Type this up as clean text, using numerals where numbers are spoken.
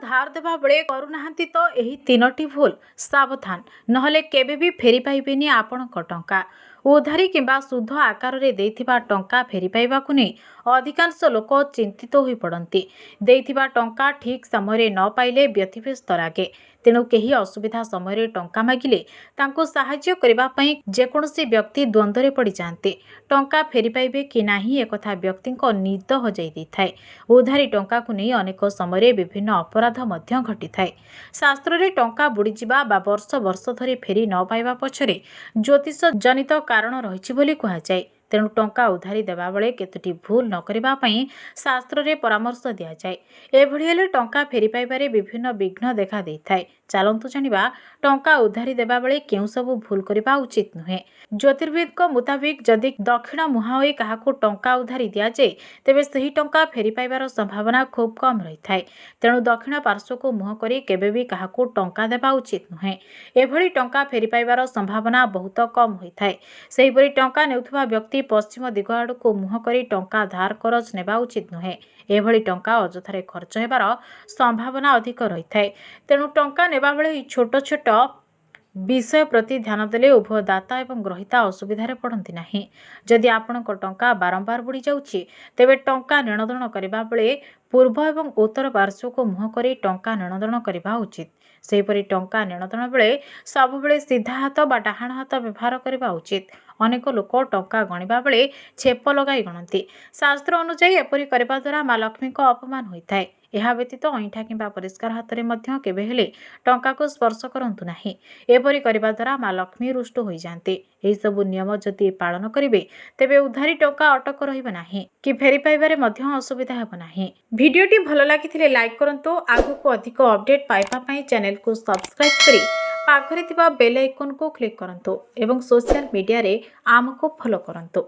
धार देवा बेले करूनाहांती तो एही तीनोटी भूल सावधान नहले केबे भी फेरी पाइबेनी आपणक टंका। उधारी किंबा सुध आकार रे देइथिबा टंका फेरी पाइबाकु नै अधिकांश लोक चिंतित होई पड़ती। देइथिबा टंका ठीक समय न पाइले व्यतिव्यस्त लागे। तेणु केही असुविधा समय टंका मागिले तांको साहाय्य करिबा पई जेकोसी व्यक्ति द्वंद्व पड़ जाते। टंका फेरी पाइबे कि नाही एकथा व्यक्ति निद हजाई देइथाय। उधारी टंका को नहीं अनेक समय विभिन्न अपराध मध्य घटी थाए। शास्त्र रे टंका बुड़ीजिबा बा वर्ष वर्ष धरी फेरी न पाइबा पछरे ज्योतिष जनित कारण रहिछि बोली कुहाଯାए। तेणु टंका उधारी देवा बेले केतोटी भूल न करिबा पई शास्त्र रे परामर्श दिया जाए। एभଳି हेले टंका फेरी पाइबारे विभिन्न विघ्न देखा देइथाय। चालंतु जानिबा टंका उधारी देवा बेले केउ सब भूल करिबा उचित नुहे। ज्योतिर्विद को मुताबिक जदि दक्षिण मुहां होई काहाकू टंका उधारी दिया जाए तेबे सही टंका फेरी पाइबार संभावना खूब कम रही थाए। तेणु दक्षिण पार्श्व को मुह करी केबे भी काहाकू टंका देबा उचित नुहे। एभଳି टंका फेरी पाइबार संभावना बहुत कम होई थाए। सेहिपरि टंका नेउथुबा व्यक्ति पश्चिम दिग आड़को मुह करी टंका धार करज नेबा उचित नुहे। एभଳି टंका अजथारे खर्च हेबार संभावना अधिक रही थाए। तेणु टंका नेबा बेले छोट छोट विषय प्रति ध्यान देले उभय दाता एवं ग्रहिता असुविधा पड़ती नहीं। जदि आपणक टंका बारंबार बुड़ी जाउछि तेबे टंका नेणदेण करिबा बेले पूर्व एवं उत्तर पार्श्व को मुह करी टंका नेणदेण करिबा उचित। सेहिपरि टंका नेणदेण बेले सबुबेले सीधा हाथ बा डाहाण हाथ व्यवहार करिबा उचित। अनेक लोक टंका गणिबा बेले छेप लगाई गणती। शास्त्र अनुसार एपरि करिबा द्वारा माँ लक्ष्मी को अपमान होइथाय। यह व्यतीत अईठा किंबा परिष्कार हाथ में केबे हेले टंका को स्पर्श करंतु नाही। एपरि करिबा द्वारा माँ लक्ष्मी रुष्ट होई जाते। एही सबु नियम जदि पालन करिवे तेबे उधारी टंका अटक रहिबा नाही कि फेरी पाइबारे मध्य असुविधा हेबो नाही। भिडियोटी भल लागिथिले लाइक करंतु। आगुको अधिक अपडेट पाइबा पई चैनल को सब्सक्राइब करी पाखरे थिबा बेल आइकन को क्लिक करंतु एवं सोशल मीडिया रे आमको फॉलो करंतु।